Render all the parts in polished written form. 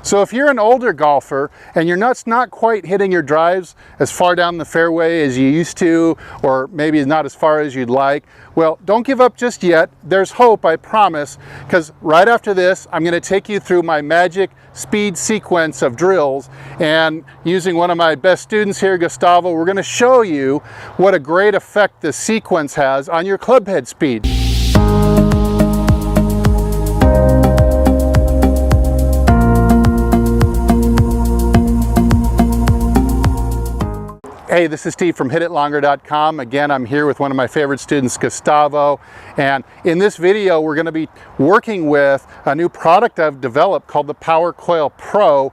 So if you're an older golfer and you're not quite hitting your drives as far down the fairway as you used to, or maybe not as far as you'd like, well, don't give up just yet. There's hope, I promise, because right after this, I'm going to take you through my magic speed sequence of drills, and using one of my best students here, Gustavo, we're going to show you what a great effect this sequence has on your clubhead speed. Hey, this is Steve from HitItLonger.com. Again, I'm here with one of my favorite students, Gustavo. And in this video, we're going to be working with a new product I've developed called the POWER COIL PRO.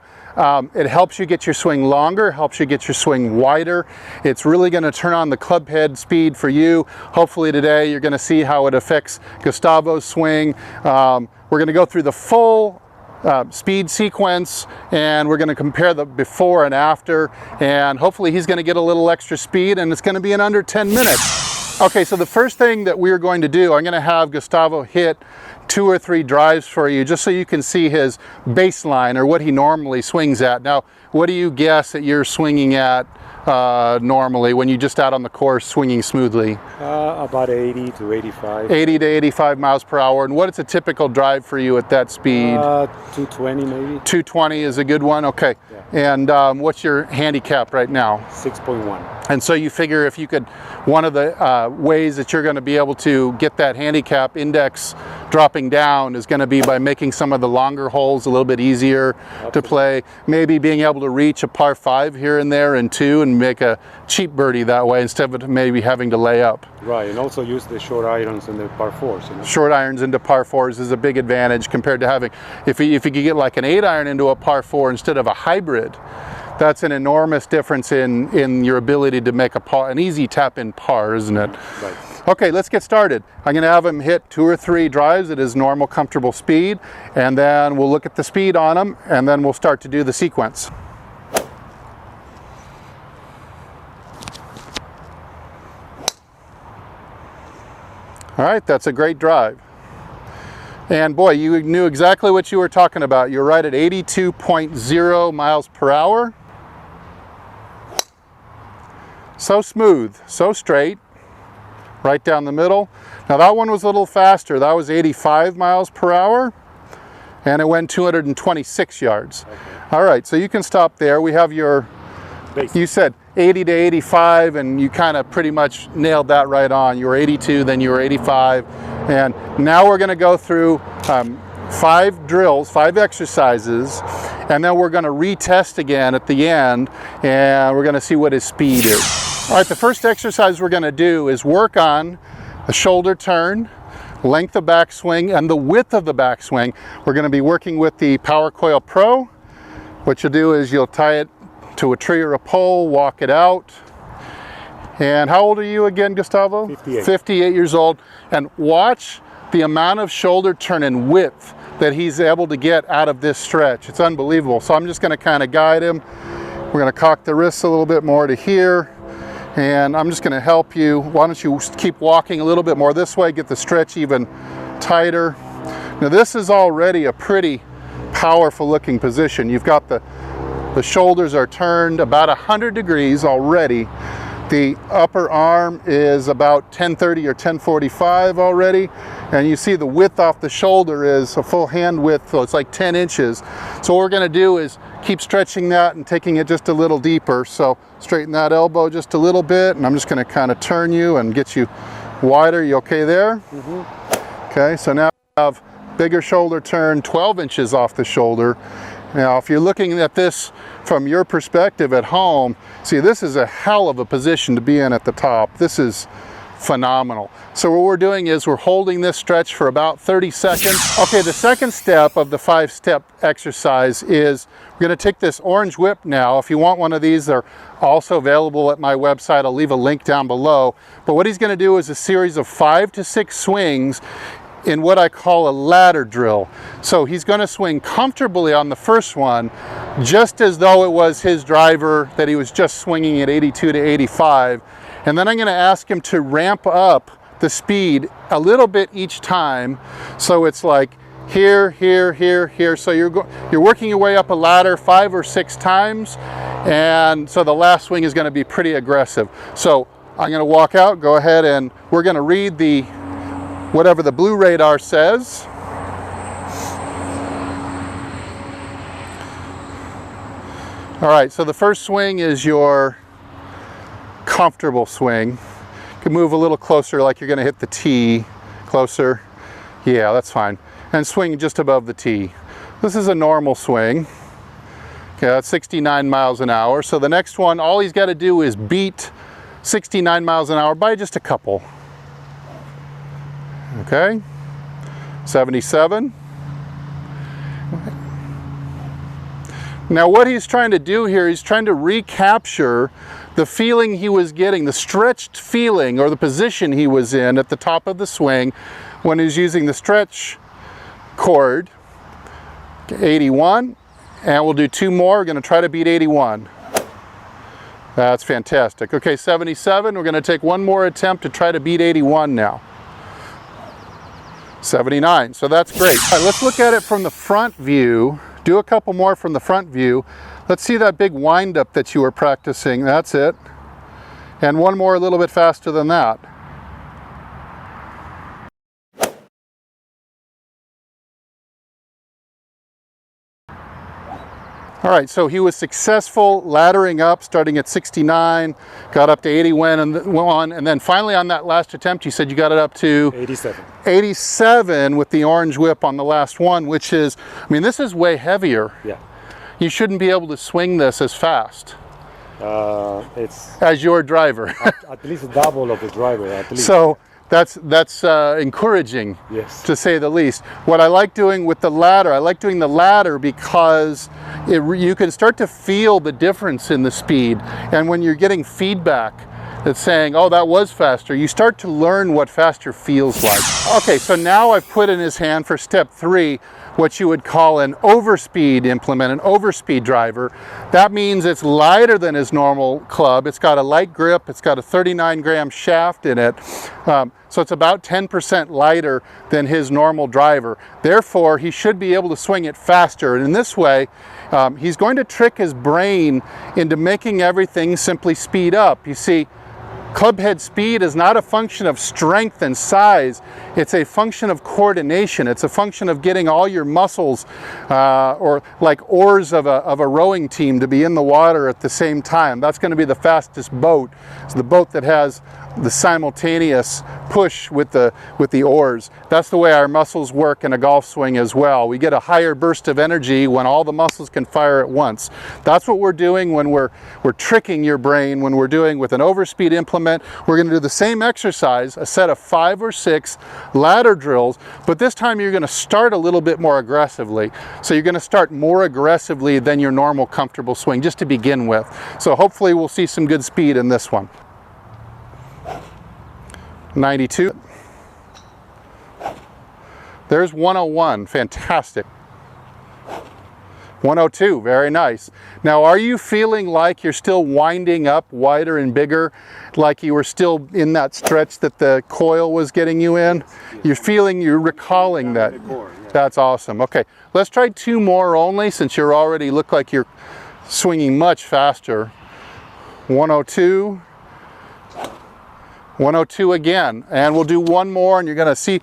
It helps you get your swing longer, helps you get your swing wider. It's really going to turn on the clubhead speed for you. Hopefully today you're going to see how it affects Gustavo's swing. We're going to go through the full speed sequence, and we're going to compare the before and after, and hopefully he's going to get a little extra speed, and it's going to be in under 10 minutes. Okay, so the first thing that we're going to do, I'm going to have Gustavo hit 2 or 3 drives for you, just so you can see his baseline, or what he normally swings at. Now, what do you guess that you're swinging at normally when you're just out on the course swinging smoothly? About 80 to 85. 80 to 85 miles per hour. And what is a typical drive for you at that speed? 220 maybe. 220 is a good one? Okay. Yeah. And what's your handicap right now? 6.1. And so you figure if you could, one of the ways that you're going to be able to get that handicap index dropping down is going to be by making some of the longer holes a little bit easier to play. Maybe being able to reach a par 5 here and there and 2 and make a cheap birdie that way instead of maybe having to lay up. Right, and also use the short irons in the par 4s. You know? Short irons into par 4s is a big advantage compared to having, if you could get like an 8 iron into a par 4 instead of a hybrid, that's an enormous difference in your ability to make an easy tap in par, isn't it? Right. Okay, let's get started. I'm going to have him hit 2 or 3 drives at his normal comfortable speed, and then we'll look at the speed on him, and then we'll start to do the sequence. All right, that's a great drive. And boy, you knew exactly what you were talking about. You're right at 82.0 miles per hour. So smooth, so straight, right down the middle. Now that one was a little faster. That was 85 miles per hour, and it went 226 yards. Okay. All right, so you can stop there. We have your, you said 80 to 85, and you kind of pretty much nailed that right on. You were 82, then you were 85. And now we're going to go through 5 drills, 5 exercises, and then we're going to retest again at the end, and we're going to see what his speed is. All right, the first exercise we're going to do is work on the shoulder turn, length of backswing, and the width of the backswing. We're going to be working with the POWER COIL PRO. What you'll do is you'll tie it to a tree or a pole, walk it out. And how old are you again, Gustavo? 58. 58 years old. And watch the amount of shoulder turn and width that he's able to get out of this stretch. It's unbelievable. So I'm just going to kind of guide him. We're going to cock the wrists a little bit more to here. And I'm just going to help you. Why don't you keep walking a little bit more this way, get the stretch even tighter. Now this is already a pretty powerful looking position. You've got the shoulders are turned about 100 degrees already. The upper arm is about 1030 or 1045 already, and you see the width off the shoulder is a full hand width, so it's like 10 inches. So what we're going to do is keep stretching that and taking it just a little deeper. So straighten that elbow just a little bit, and I'm just going to kind of turn you and get you wider. You okay there? Mm-hmm. Okay, so now we have bigger shoulder turn, 12 inches off the shoulder. Now, if you're looking at this from your perspective at home, see, this is a hell of a position to be in at the top. This is phenomenal. So what we're doing is we're holding this stretch for about 30 seconds. Okay, the second step of the 5-step exercise is we're going to take this orange whip now. If you want one of these, they're also available at my website. I'll leave a link down below. But what he's going to do is a series of 5 to 6 swings in what I call a ladder drill. So he's going to swing comfortably on the first one, just as though it was his driver that he was just swinging at 82 to 85. And then I'm going to ask him to ramp up the speed a little bit each time. So it's like here, here, here, here. So you're working your way up a ladder 5 or 6 times, and so the last swing is going to be pretty aggressive. So I'm going to walk out, go ahead, and we're going to read the whatever the blue radar says. All right, so the first swing is your comfortable swing. You can move a little closer like you're going to hit the tee. Closer. Yeah, that's fine. And swing just above the tee. This is a normal swing. Okay, that's 69 miles an hour. So the next one, all he's got to do is beat 69 miles an hour by just a couple. Okay, 77. Now what he's trying to do here, he's trying to recapture the feeling he was getting, the stretched feeling or the position he was in at the top of the swing when he's using the stretch chord. 81, and we'll do 2 more. We're going to try to beat 81. That's fantastic. Okay, 77, we're going to take 1 more attempt to try to beat 81 now. 79, so that's great. All right, let's look at it from the front view. Do a couple more from the front view. Let's see that big wind up that you were practicing. That's it. And 1 more a little bit faster than that. All right, so he was successful laddering up, starting at 69, got up to 81, and then finally on that last attempt, you said you got it up to 87. 87 with the orange whip on the last one, which is, I mean, this is way heavier. Yeah. You shouldn't be able to swing this as fast It's as your driver. at least double of the driver, at least. So that's encouraging, yes, to say the least. What I like doing with the ladder, I like doing the ladder because you can start to feel the difference in the speed. And when you're getting feedback that's saying, oh, that was faster, you start to learn what faster feels like. Okay, so now I've put in his hand for step 3 what you would call an overspeed implement, an overspeed driver. That means it's lighter than his normal club. It's got a light grip. It's got a 39-gram shaft in it. So it's about 10% lighter than his normal driver. Therefore, he should be able to swing it faster. And in this way, he's going to trick his brain into making everything simply speed up. You see, clubhead speed is not a function of strength and size. It's a function of coordination. It's a function of getting all your muscles, or like oars of a rowing team, to be in the water at the same time. That's going to be the fastest boat. It's the boat that has the simultaneous push with the oars. That's the way our muscles work in a golf swing as well. We get a higher burst of energy when all the muscles can fire at once. That's what we're doing when we're tricking your brain, when we're doing with an overspeed implement. We're going to do the same exercise, a set of 5 or 6 ladder drills, but this time you're going to start a little bit more aggressively. So you're going to start more aggressively than your normal comfortable swing, just to begin with. So hopefully we'll see some good speed in this one. 92. There's 101, fantastic. 102, very nice. Now, are you feeling like you're still winding up wider and bigger, like you were still in that stretch that the coil was getting you in? You're recalling that. That's awesome. Okay, let's try 2 more only, since you already look like you're swinging much faster. 102. 102 again, and we'll do 1 more, and you're going to see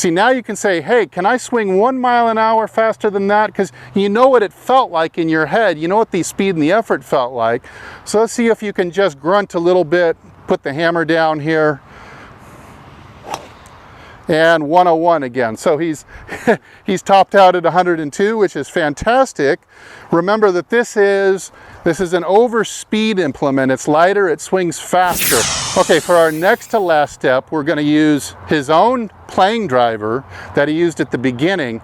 now you can say, hey, can I swing 1 mile an hour faster than that? Because you know what it felt like in your head. You know what the speed and the effort felt like. So let's see if you can just grunt a little bit, put the hammer down here, and 101 again. So he's topped out at 102, which is fantastic. Remember that this is an overspeed implement. It's lighter, it swings faster. Okay, for our next to last step, we're going to use his own Playin Driver that he used at the beginning.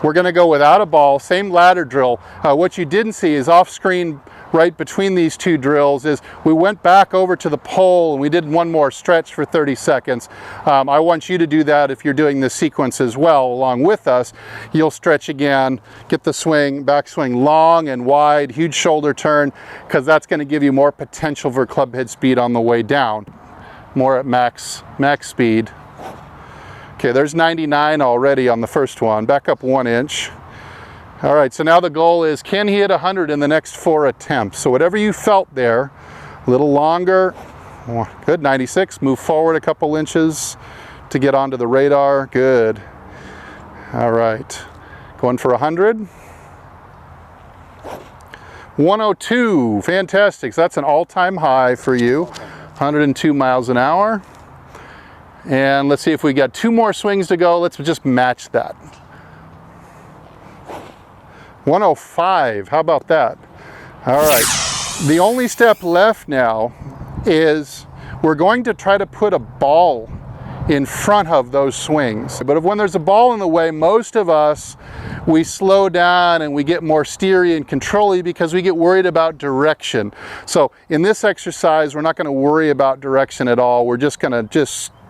We're going to go without a ball, same ladder drill. What you didn't see is off screen, right between these 2 drills, is we went back over to the pole and we did 1 more stretch for 30 seconds. I want you to do that if you're doing this sequence as well along with us. You'll stretch again, get the swing, backswing long and wide, huge shoulder turn, because that's going to give you more potential for clubhead speed on the way down. More at max speed. Okay, there's 99 already on the first one. Back up 1 inch. All right, so now the goal is, can he hit 100 in the next 4 attempts? So whatever you felt there, a little longer. Good, 96. Move forward a couple inches to get onto the radar. Good. All right, going for 100. 102, fantastic. So that's an all-time high for you. 102 miles an hour. And let's see if we got 2 more swings to go. Let's just match that. 105, how about that? All right, the only step left now is we're going to try to put a ball in front of those swings. But when there's a ball in the way, most of us, we slow down and we get more steery and controlly because we get worried about direction. So in this exercise, we're not going to worry about direction at all. We're just going to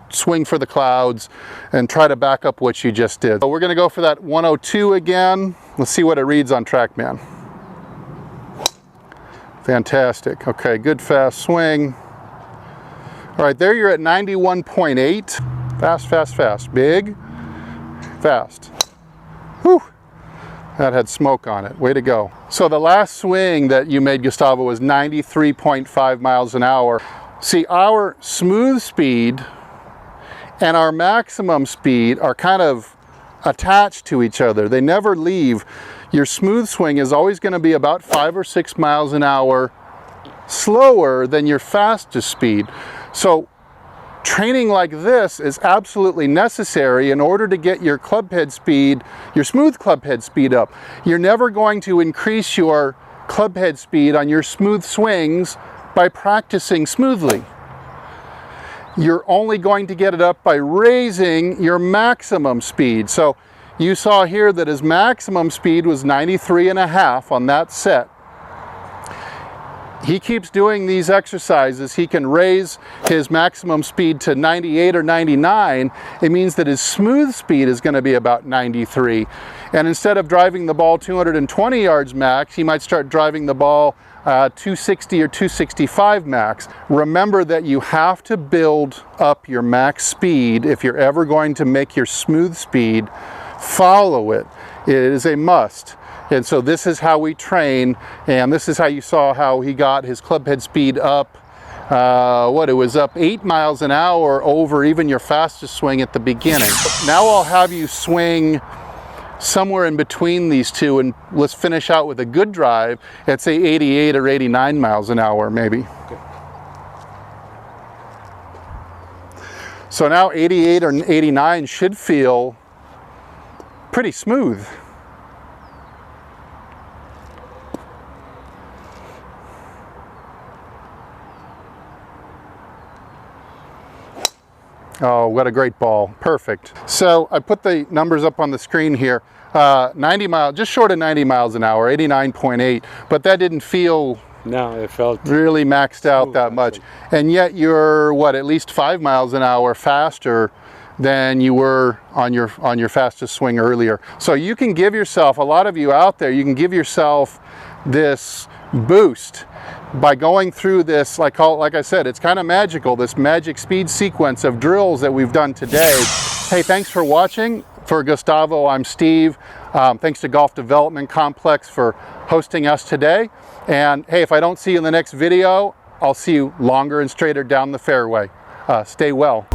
swing for the clouds and try to back up what you just did. So we're going to go for that 102 again. Let's see what it reads on TrackMan. Fantastic. Okay, good fast swing. All right, there you're at 91.8. Fast, fast, fast. Big, fast. Whew. That had smoke on it. Way to go. So the last swing that you made, Gustavo, was 93.5 miles an hour. See, our smooth speed and our maximum speed are kind of attached to each other. They never leave. Your smooth swing is always going to be about 5 or 6 miles an hour slower than your fastest speed. So training like this is absolutely necessary in order to get your clubhead speed, your smooth clubhead speed up. You're never going to increase your clubhead speed on your smooth swings by practicing smoothly. You're only going to get it up by raising your maximum speed. So you saw here that his maximum speed was 93.5 on that set. He keeps doing these exercises, he can raise his maximum speed to 98 or 99. It means that his smooth speed is going to be about 93. And instead of driving the ball 220 yards max, he might start driving the ball 260 or 265 max. Remember that you have to build up your max speed if you're ever going to make your smooth speed follow it. It is a must. And so this is how we train, and this is how you saw how he got his clubhead speed up. It was up 8 miles an hour over even your fastest swing at the beginning. Now I'll have you swing somewhere in between these two, and let's finish out with a good drive at say 88 or 89 miles an hour maybe. Okay. So now 88 or 89 should feel pretty smooth. Oh, what a great ball. Perfect. So I put the numbers up on the screen here. 90 miles, just short of 90 miles an hour, 89.8, but that didn't feel no, it felt really maxed out that much. And yet you're, what, at least 5 miles an hour faster than you were on your fastest swing earlier. So you can give yourself, a lot of you out there, you can give yourself this boost by going through this, like I said, it's kind of magical, this magic speed sequence of drills that we've done today. Hey, thanks for watching. For Gustavo, I'm Steve. Thanks to Golf Development Complex for hosting us today. And hey, if I don't see you in the next video, I'll see you longer and straighter down the fairway. Stay well.